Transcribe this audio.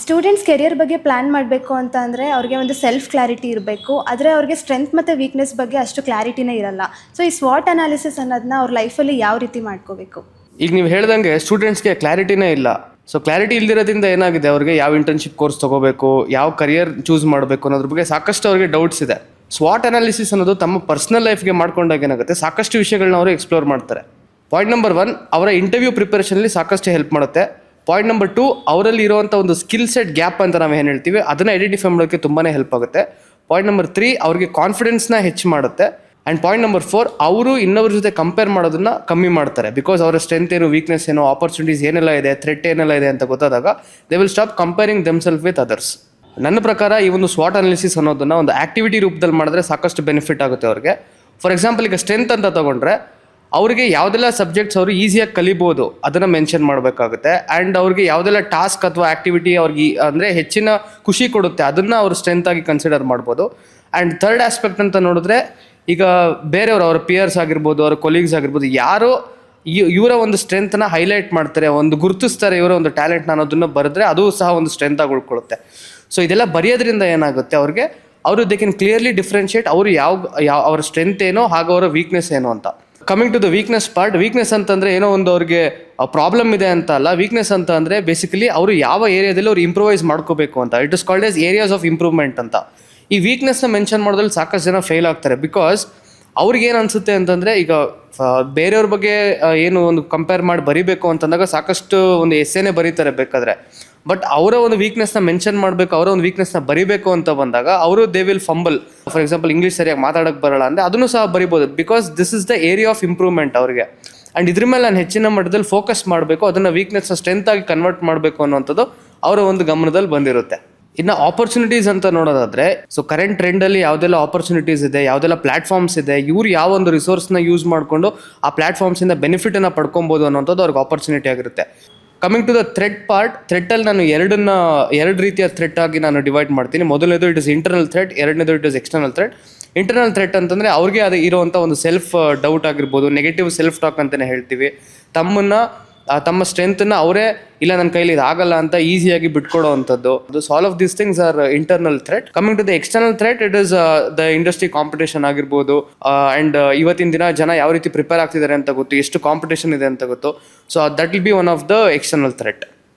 Students career ಬಗ್ಗೆ plan ಮಾಡಬೇಕು ಅಂತ ಅಂದರೆ ಅವ್ರಿಗೆ ಒಂದು ಸೆಲ್ಫ್ ಕ್ಲಾರಿಟಿ ಇರಬೇಕು. ಆದರೆ ಅವ್ರಿಗೆ ಸ್ಟ್ರೆಂತ್ ಮತ್ತು ವೀಕ್ನೆಸ್ ಬಗ್ಗೆ ಅಷ್ಟು ಕ್ಲಾರಿಟಿನೇ ಇರಲ್ಲ. ಸೊ ಈ ಸ್ವಾಟ್ ಅನಾಲಿಸಿಸ್ ಅನ್ನೋದನ್ನ ಅವ್ರ ಲೈಫಲ್ಲಿ ಯಾವ ರೀತಿ ಮಾಡ್ಕೋಬೇಕು? ಈಗ ನೀವು ಹೇಳ್ದಂಗೆ ಸ್ಟೂಡೆಂಟ್ಸ್ಗೆ ಕ್ಲಾರಿಟಿನೇ ಇಲ್ಲ. ಸೊ ಕ್ಲಾರಿಟಿ ಇಲ್ದಿರೋದ್ರಿಂದ ಏನಾಗಿದೆ, ಅವ್ರಿಗೆ ಯಾವ ಇಂಟರ್ನ್ಶಿಪ್ ಕೋರ್ಸ್ ತೊಗೋಬೇಕು, ಯಾವ ಕರಿಯರ್ ಚೂಸ್ ಮಾಡಬೇಕು ಅನ್ನೋದ್ರ ಬಗ್ಗೆ ಸಾಕಷ್ಟು ಅವ್ರಿಗೆ ಡೌಟ್ಸ್ ಇದೆ. ಸ್ವಾಟ್ ಅನಾಲಿಸಿಸ್ ಅನ್ನೋದು ತಮ್ಮ ಪರ್ಸ್ನಲ್ ಲೈಫ್ಗೆ ಮಾಡ್ಕೊಂಡಾಗ ಏನಾಗುತ್ತೆ, ಸಾಕಷ್ಟು ವಿಷಯಗಳನ್ನ ಅವರು ಎಕ್ಸ್ಪ್ಲೋರ್ ಮಾಡ್ತಾರೆ. ಪಾಯಿಂಟ್ ನಂಬರ್ 1, ಅವರ ಇಂಟರ್ವ್ಯೂ ಪ್ರಿಪರೇಷನಲ್ಲಿ ಸಾಕಷ್ಟು ಹೆಲ್ಪ್ ಮಾಡುತ್ತೆ. ಪಾಯಿಂಟ್ ನಂಬರ್ 2, ಅವರಲ್ಲಿ ಇರುವಂಥ ಒಂದು ಸ್ಕಿಲ್ ಸೆಟ್ ಗ್ಯಾಪ್ ಅಂತ ನಾವು ಏನು ಹೇಳ್ತೀವಿ ಅದನ್ನು ಐಡೆಂಟಿಫೈ ಮಾಡೋಕ್ಕೆ ತುಂಬಾ ಹೆಲ್ಪ್ ಆಗುತ್ತೆ. ಪಾಯಿಂಟ್ ನಂಬರ್ 3, ಅವ್ರಿಗೆ ಕಾನ್ಫಿಡೆನ್ಸ್ನ ಹೆಚ್ಚು ಮಾಡುತ್ತೆ. ಆ್ಯಂಡ್ ಪಾಯಿಂಟ್ ನಂಬರ್ 4, ಅವರು ಇನ್ನೊಬ್ಬರ ಜೊತೆ ಕಂಪೇರ್ ಮಾಡೋದನ್ನ ಕಮ್ಮಿ ಮಾಡ್ತಾರೆ. ಬಿಕಾಸ್ ಅವರ ಸ್ಟ್ರೆಂತ್ ಏನು, ವೀಕ್ನೆಸ್ ಏನು, ಆಪರ್ಚುನಿಟೀಸ್ ಏನೆಲ್ಲ ಇದೆ, ಥ್ರೆಟ್ ಏನೆಲ್ಲ ಇದೆ ಅಂತ ಗೊತ್ತಾದಾಗ they will stop comparing themself with others. ನನ್ನ ಪ್ರಕಾರ ಈ ಒಂದು ಸ್ವಾಟ್ ಅನಾಲಿಸಿಸ್ ಅನ್ನೋದನ್ನ ಒಂದು ಆಕ್ಟಿವಿಟಿ ರೂಪದಲ್ಲಿ ಮಾಡಿದ್ರೆ ಸಾಕಷ್ಟು ಬೆನಿಫಿಟ್ ಆಗುತ್ತೆ ಅವ್ರಿಗೆ. ಫಾರ್ ಎಕ್ಸಾಂಪಲ್, ಈಗ ಸ್ಟ್ರೆಂತ್ ಅಂತ ತಗೊಂಡ್ರೆ ಅವ್ರಿಗೆ ಯಾವುದೆಲ್ಲ ಸಬ್ಜೆಕ್ಟ್ಸ್ ಅವರು ಈಸಿಯಾಗಿ ಕಲಿಬೋದು ಅದನ್ನು ಮೆನ್ಷನ್ ಮಾಡಬೇಕಾಗುತ್ತೆ. ಆ್ಯಂಡ್ ಅವ್ರಿಗೆ ಯಾವುದೆಲ್ಲ ಟಾಸ್ಕ್ ಅಥವಾ ಆ್ಯಕ್ಟಿವಿಟಿ ಅವ್ರಿಗೆ ಅಂದರೆ ಹೆಚ್ಚಿನ ಖುಷಿ ಕೊಡುತ್ತೆ ಅದನ್ನು ಅವರು ಸ್ಟ್ರೆಂತ್ ಆಗಿ ಕನ್ಸಿಡರ್ ಮಾಡ್ಬೋದು. ಆ್ಯಂಡ್ ಥರ್ಡ್ ಆಸ್ಪೆಕ್ಟ್ ಅಂತ ನೋಡಿದ್ರೆ, ಈಗ ಬೇರೆಯವರು ಅವರ ಪಿಯರ್ಸ್ ಆಗಿರ್ಬೋದು, ಅವರ ಕೊಲೀಗ್ಸ್ ಆಗಿರ್ಬೋದು, ಯಾರು ಇವರ ಒಂದು ಸ್ಟ್ರೆಂತ್ನ ಹೈಲೈಟ್ ಮಾಡ್ತಾರೆ, ಒಂದು ಗುರುತಿಸ್ತಾರೆ ಇವರ ಒಂದು ಟ್ಯಾಲೆಂಟ್ನ ಅನ್ನೋದನ್ನು ಬರೆದ್ರೆ ಅದು ಸಹ ಒಂದು ಸ್ಟ್ರೆಂತಾಗಿ ಉಳ್ಕೊಳ್ಳುತ್ತೆ. ಸೊ ಇದೆಲ್ಲ ಬರೆಯೋದ್ರಿಂದ ಏನಾಗುತ್ತೆ, ಅವ್ರಿಗೆ ದೇ ಕ್ಯಾನ್ ಕ್ಲಿಯರ್ಲಿ ಡಿಫ್ರೆನ್ಷಿಯೇಟ್ ಅವರು ಯಾವ ಅವರ ಸ್ಟ್ರೆಂತ್ ಏನೋ ಹಾಗೂ ಅವರ ವೀಕ್ನೆಸ್ ಏನೋ ಅಂತ. Coming to the weakness part, weakness ಅಂತಂದರೆ ಏನೋ ಒಂದು ಅವ್ರಿಗೆ ಪ್ರಾಬ್ಲಮ್ ಇದೆ ಅಂತ ಅಲ್ಲ. ವೀಕ್ನೆಸ್ ಅಂತ ಅಂದರೆ ಬೇಸಿಕಲಿ ಅವರು ಯಾವ ಏರಿಯಾದಲ್ಲಿ ಅವ್ರು ಇಂಪ್ರೂವೈಸ್ ಮಾಡ್ಕೋಬೇಕು ಅಂತ. It is called as areas of improvement ಅಂತ. ಈ ವೀಕ್ನೆಸ್ನ ಮೆನ್ಷನ್ ಮಾಡೋದ್ರಲ್ಲಿ ಸಾಕಷ್ಟು ಜನ ಫೇಲ್ ಆಗ್ತಾರೆ. ಬಿಕಾಸ್ ಅವ್ರಿಗೇನು ಅನಿಸುತ್ತೆ ಅಂತಂದರೆ, ಈಗ ಬೇರೆಯವ್ರ ಬಗ್ಗೆ ಏನು ಒಂದು ಕಂಪೇರ್ ಮಾಡಿ ಬರಿಬೇಕು ಅಂತಂದಾಗ ಸಾಕಷ್ಟು ಒಂದು ಎಸ್ಸೇನೇ ಬರೀತಾರೆ ಬೇಕಾದರೆ. ಬಟ್ ಅವರ ಒಂದು ವೀಕ್ನೆಸ್ನ ಮೆನ್ಷನ್ ಮಾಡಬೇಕು, ಅವರ ಒಂದು ವೀಕ್ನೆಸ್ನ ಬರಿಬೇಕು ಅಂತ ಬಂದಾಗ ಅವರು they will fumble. For example, English ಸರಿಯಾಗಿ ಮಾತಾಡೋಕ್ಕೆ ಬರೋಲ್ಲ ಅಂದರೆ ಅದನ್ನು ಸಹ ಬರಿಬೋದು. Because this is the area of improvement ಅವ್ರಿಗೆ. ಆ್ಯಂಡ್ ಇದ್ರ ಮೇಲೆ ನಾನು ಹೆಚ್ಚಿನ ಮಟ್ಟದಲ್ಲಿ ಫೋಕಸ್ ಮಾಡಬೇಕು, ಅದನ್ನು ವೀಕ್ನೆಸ್ನ ಸ್ಟ್ರೆಂತ್ ಆಗಿ ಕನ್ವರ್ಟ್ ಮಾಡಬೇಕು ಅನ್ನೋಂಥದ್ದು ಅವರ ಒಂದು ಗಮನದಲ್ಲಿ ಬಂದಿರುತ್ತೆ. ಇನ್ನು ಆಪರ್ಚುನಿಟೀಸ್ ಅಂತ ನೋಡೋದಾದರೆ, ಸೊ ಕರೆಂಟ್ ಟ್ರೆಂಡಲ್ಲಿ ಯಾವುದೆಲ್ಲ ಆಪರ್ಚುನಿಟೀಸ್ ಇದೆ, ಯಾವುದೆಲ್ಲ ಪ್ಲಾಟ್ಫಾರ್ಮ್ಸ್ ಇದೆ, ಇವ್ರು ಯಾವ ಒಂದು ರಿಸೋರ್ಸ್ನ ಯೂಸ್ ಮಾಡಿಕೊಂಡು ಆ ಪ್ಲಾಟ್ಫಾರ್ಮ್ಸಿಂದ ಬೆನಿಫಿಟನ್ನು ಪಡ್ಕೊಬೋದು ಅನ್ನೋಂಥದ್ದು ಅವ್ರಿಗೆ ಆಪರ್ಚುನಿಟಿ ಆಗಿರುತ್ತೆ. Coming to the threat part, ಥ್ರೆಟ್ಟಲ್ಲಿ ನಾನು ಎರಡು ರೀತಿಯ ಥ್ರೆಟ್ ಆಗಿ ನಾನು ಡಿವೈಡ್ ಮಾಡ್ತೀನಿ. ಮೊದಲನೇದು ಇಟ್ ಇಸ್ ಇಂಟರ್ನಲ್ ಥ್ರೆಟ್, ಎರಡನೇದು it is external threat. Internal threat ಅಂತಂದರೆ ಅವ್ರಿಗೆ ಅದು ಇರುವಂಥ ಒಂದು ಸೆಲ್ಫ್ ಡೌಟ್ ಆಗಿರ್ಬೋದು, ನೆಗೆಟಿವ್ ಸೆಲ್ಫ್ ಟಾಕ್ ಅಂತಲೇ ಹೇಳ್ತೀವಿ. ತಮ್ಮ ಸ್ಟ್ರೆಂತನ್ನು ಅವರೇ ಇಲ್ಲ ನನ್ನ ಕೈಲಿ ಇದಾಗಲ್ಲ ಅಂತ ಈಸಿಯಾಗಿ ಬಿಟ್ಕೊಡೋ ಅಂಥದ್ದು. All of these things are internal threat. Coming to the external threat, it is the industry competition ಆಗಿರ್ಬೋದು. ಆ್ಯಂಡ್ ಇವತ್ತಿನ ದಿನ ಜನ ಯಾವ ರೀತಿ ಪ್ರಿಪೇರ್ ಆಗ್ತಿದ್ದಾರೆ ಅಂತ ಗೊತ್ತು, ಎಷ್ಟು ಕಾಂಪಿಟೇಷನ್ ಇದೆ ಅಂತ ಗೊತ್ತು. So that will be one of the external threat.